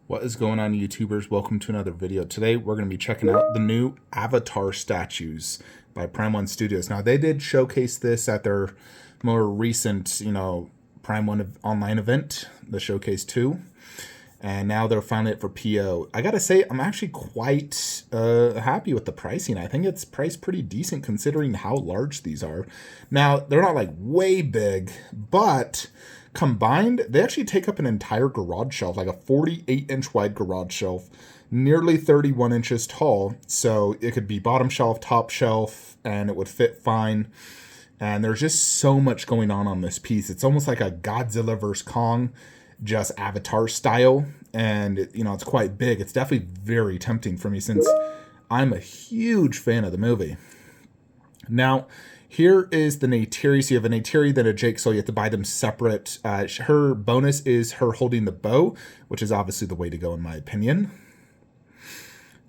What is going on, YouTubers? Welcome to another video. Today we're going to be checking out the new Avatar statues by Prime One Studios. Now, they did showcase this at their more recent, Prime One online event, the Showcase 2. And now they're finally it for PO. I gotta say, I'm actually quite happy with the pricing. I think it's priced pretty decent considering how large these are. Now, they're not like way big, but combined, they actually take up an entire garage shelf, like a 48-inch wide garage shelf, nearly 31 inches tall. So it could be bottom shelf, top shelf, and it would fit fine. And there's just so much going on this piece. It's almost like a Godzilla vs. Kong, just Avatar style. And, it's quite big. It's definitely very tempting for me since I'm a huge fan of the movie. Now, here is the Neytiri. So you have a Neytiri, then a Jake, so you have to buy them separate. Her bonus is her holding the bow, which is obviously the way to go in my opinion.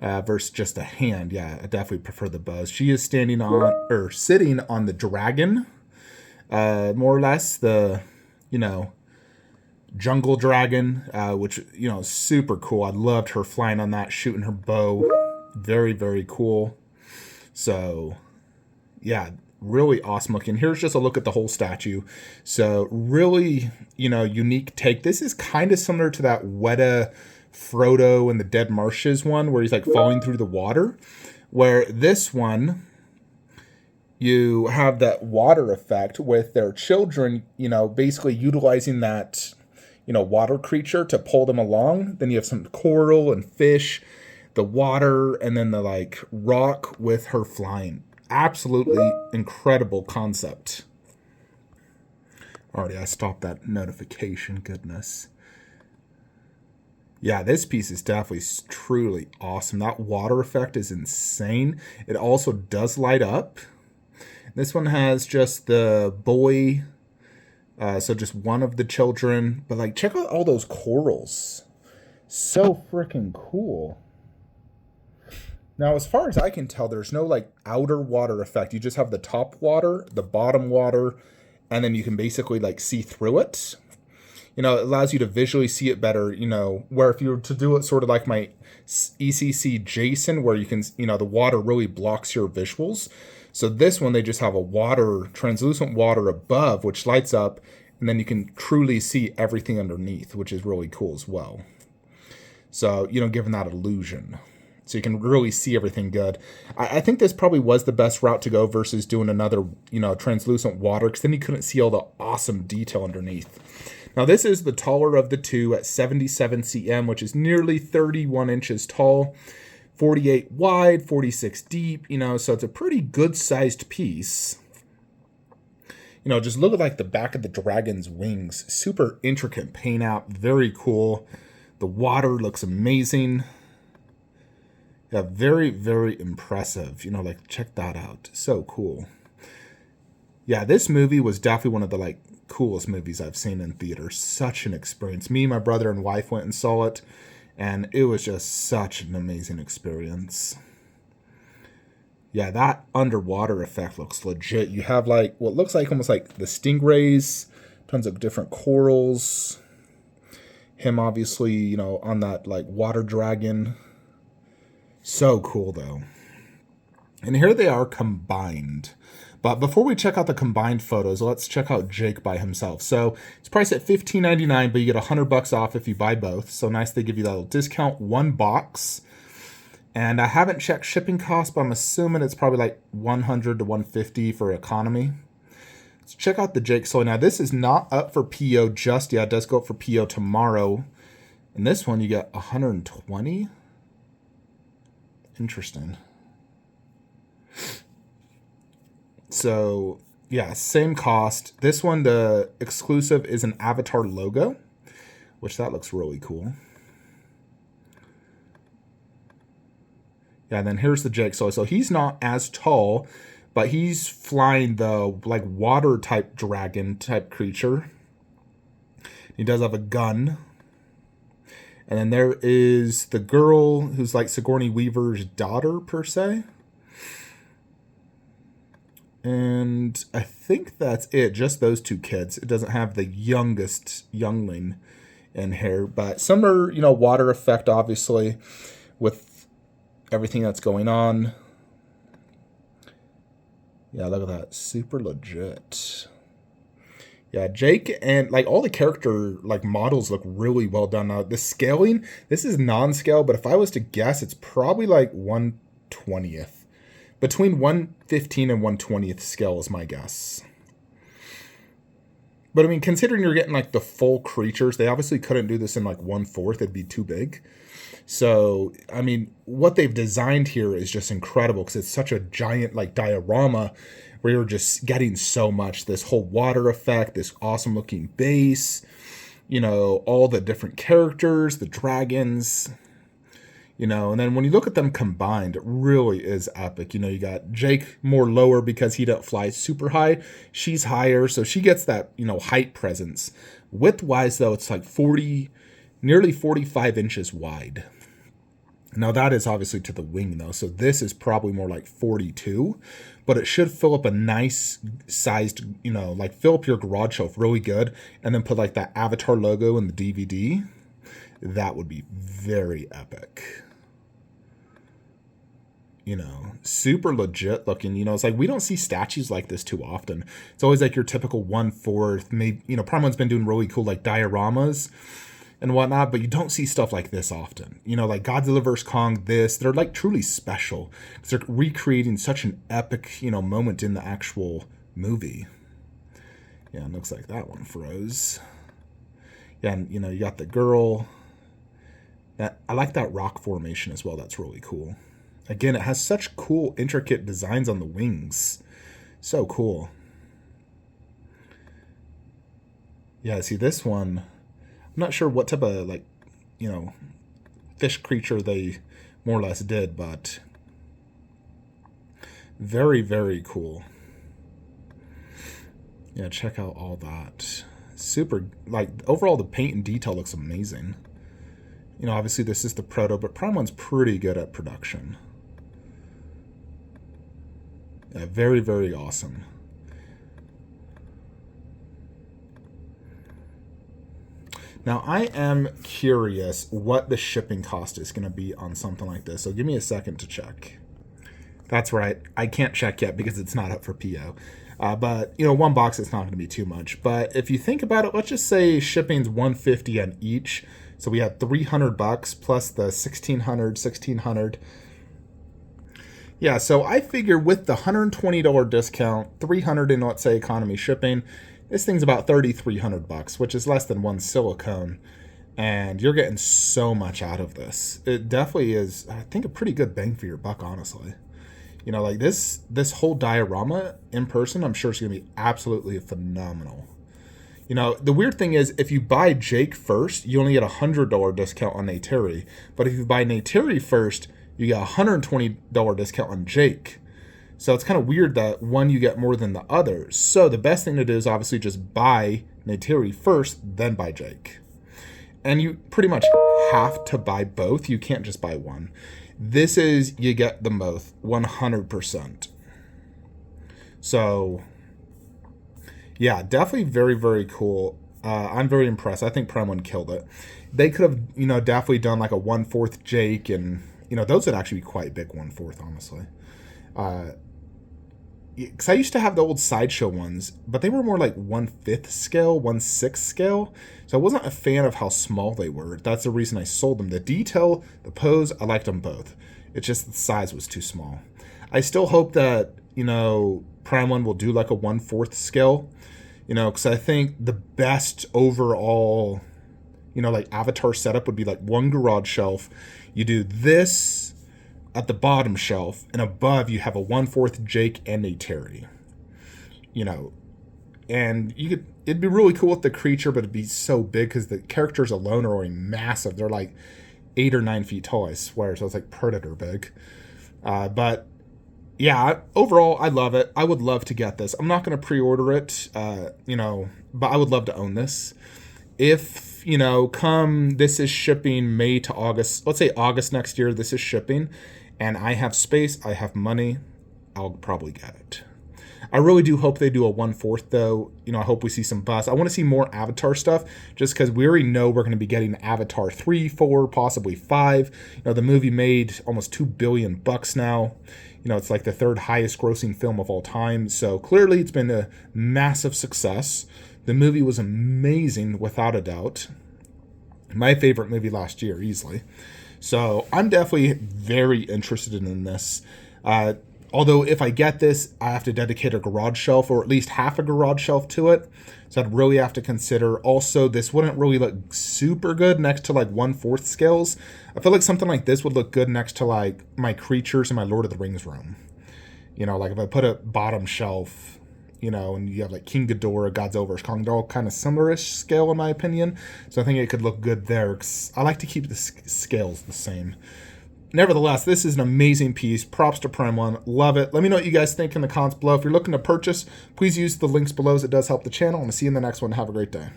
Versus just a hand. Yeah, I definitely prefer the bows. She is sitting on the dragon. More or less the, jungle dragon, which, super cool. I loved her flying on that, shooting her bow. Very, very cool. So, yeah, really awesome looking. Here's just a look at the whole statue. So really, unique take. This is kind of similar to that Weta Frodo in the Dead Marshes one where he's like falling through the water, where this one you have that water effect with their children, basically utilizing that, water creature to pull them along. Then you have some coral and fish, the water, and then the like rock with her flying. Absolutely incredible concept. Already, I stopped that notification. Goodness. Yeah, this piece is definitely truly awesome. That water effect is insane. It also does light up. This one has just the boy, so just one of the children. But like, check out all those corals. So freaking cool. Now, as far as I can tell, there's no like outer water effect. You just have the top water, the bottom water, and then you can basically like see through it. It allows you to visually see it better, where if you were to do it sort of like my ECC Jason, where you can, the water really blocks your visuals. So this one, they just have a translucent water above, which lights up, and then you can truly see everything underneath, which is really cool as well. So, giving that illusion. So you can really see everything good. I think this probably was the best route to go versus doing another, translucent water, because then you couldn't see all the awesome detail underneath. Now, this is the taller of the two at 77 cm, which is nearly 31 inches tall, 48 wide, 46 deep, so it's a pretty good-sized piece. Just look at like the back of the dragon's wings. Super intricate paint out, very cool. The water looks amazing. Yeah, very, very impressive. Check that out. So cool. Yeah, this movie was definitely one of the coolest movies I've seen in theaters. Such an experience. Me, my brother, and wife went and saw it, and it was just such an amazing experience. Yeah, that underwater effect looks legit. You have what looks like almost like the stingrays, tons of different corals. Him obviously, on that water dragon. So cool though. And here they are combined. But before we check out the combined photos, let's check out Jake by himself. So it's priced at $15.99, but you get $100 off if you buy both. So nice, they give you that little discount, one box. And I haven't checked shipping costs, but I'm assuming it's probably like $100 to $150 for economy. Let's check out the Jake Sully. Now this is not up for PO just yet. It does go up for PO tomorrow. And this one you get $120. Interesting. So, yeah, same cost. This one, the exclusive is an Avatar logo, which that looks really cool. Yeah, and then here's the Jake Sully. So he's not as tall, but he's flying the water type dragon type creature. He does have a gun. And then there is the girl who's like Sigourney Weaver's daughter, per se. And I think that's it. Just those two kids. It doesn't have the youngest youngling in here. But some are, you know, water effect, obviously, with everything that's going on. Yeah, look at that. Super legit. Yeah, Jake and like all the character like models look really well done. Now the scaling, this is non-scale, but if I was to guess, it's probably like 1/20th. Between 1/15 and 1/20th scale is my guess. But I mean, considering you're getting like the full creatures, they obviously couldn't do this in like 1/4. It'd be too big. So, I mean, what they've designed here is just incredible because it's such a giant like diorama where you're just getting so much. This whole water effect, this awesome looking base, you know, all the different characters, the dragons, you know, and then when you look at them combined, it really is epic. You know, you got Jake more lower because he don't fly super high. She's higher, so she gets that, you know, height presence. Width-wise, though, it's like nearly 45 inches wide. Now that is obviously to the wing though, so this is probably more like 42, but it should fill up a nice sized, you know, like fill up your garage shelf really good, and then put like that Avatar logo in the DVD. That would be very epic. You know, super legit looking. You know, it's like we don't see statues like this too often. It's always like your typical 1/4, maybe, you know, Prime One's been doing really cool like dioramas and whatnot, but you don't see stuff like this often. You know, like Godzilla vs. Kong, they're like truly special because they're recreating such an epic, you know, moment in the actual movie. Yeah, it looks like that one froze. Yeah, and you know, you got the girl. I like that rock formation as well. That's really cool. Again, it has such cool, intricate designs on the wings. So cool. Yeah, see this one, I'm not sure what type of, like, you know, fish creature they more or less did, but very, very cool. Yeah, check out all that. Super, like, overall the paint and detail looks amazing. You know, obviously this is the proto, but Prime One's pretty good at production. Yeah, very, very awesome. Now, I am curious what the shipping cost is going to be on something like this. So give me a second to check. That's right. I can't check yet because it's not up for PO. But, you know, one box, it's not going to be too much. But if you think about it, let's just say shipping's $150 on each. So we had $300 plus the $1,600. Yeah, so I figure with the $120 discount, $300 in, let's say, economy shipping, this thing's about $3,300, which is less than one silicone, and you're getting so much out of this. It definitely is, I think, a pretty good bang for your buck, honestly. You know, like this whole diorama in person, I'm sure it's going to be absolutely phenomenal. You know, the weird thing is, if you buy Jake first, you only get a $100 discount on Neytiri, but if you buy Neytiri first, you get a $120 discount on Jake. So it's kind of weird that one you get more than the others. So the best thing to do is obviously just buy Neytiri first, then buy Jake. And you pretty much have to buy both. You can't just buy one. This is, you get them both, 100%. So, yeah, definitely very, very cool. I'm very impressed. I think Prime One killed it. They could have, you know, definitely done like a 1/4 Jake, and, you know, those would actually be quite big 1/4, honestly. Because I used to have the old Sideshow ones, but they were more like 1/5 scale, 1/6 scale. So I wasn't a fan of how small they were. That's the reason I sold them. The detail, the pose, I liked them both. It's just the size was too small. I still hope that, you know, Prime One will do like a 1/4 scale, you know, because I think the best overall, you know, like Avatar setup would be like one garage shelf. You do this at the bottom shelf, and above you have a 1/4 Jake and Neytiri. You know, and it'd be really cool with the creature, but it'd be so big because the characters alone are already massive. They're like 8 or 9 feet tall, I swear. So it's like Predator big. But yeah, overall, I love it. I would love to get this. I'm not going to pre-order it, you know, but I would love to own this. If, you know, this is shipping May to August, let's say August next year, this is shipping, and I have space, I have money, I'll probably get it. I really do hope they do a 1/4 though. You know, I hope we see some buzz. I want to see more Avatar stuff just because we already know we're going to be getting Avatar 3, 4, possibly 5. You know, the movie made almost $2 billion now. You know, it's like the third highest grossing film of all time. So clearly it's been a massive success. The movie was amazing without a doubt. My favorite movie last year, easily. So I'm definitely very interested in this. Although if I get this, I have to dedicate a garage shelf or at least half a garage shelf to it. So I'd really have to consider. Also, this wouldn't really look super good next to like 1/4 scales. I feel like something like this would look good next to like my creatures in my Lord of the Rings room. You know, like if I put a bottom shelf, you know, and you have like King Ghidorah, Godzilla vs. Kong, they're all kind of similar-ish scale in my opinion. So I think it could look good there because I like to keep the scales the same. Nevertheless, this is an amazing piece. Props to Prime One. Love it. Let me know what you guys think in the comments below. If you're looking to purchase, please use the links below as it does help the channel. And I'll see you in the next one. Have a great day.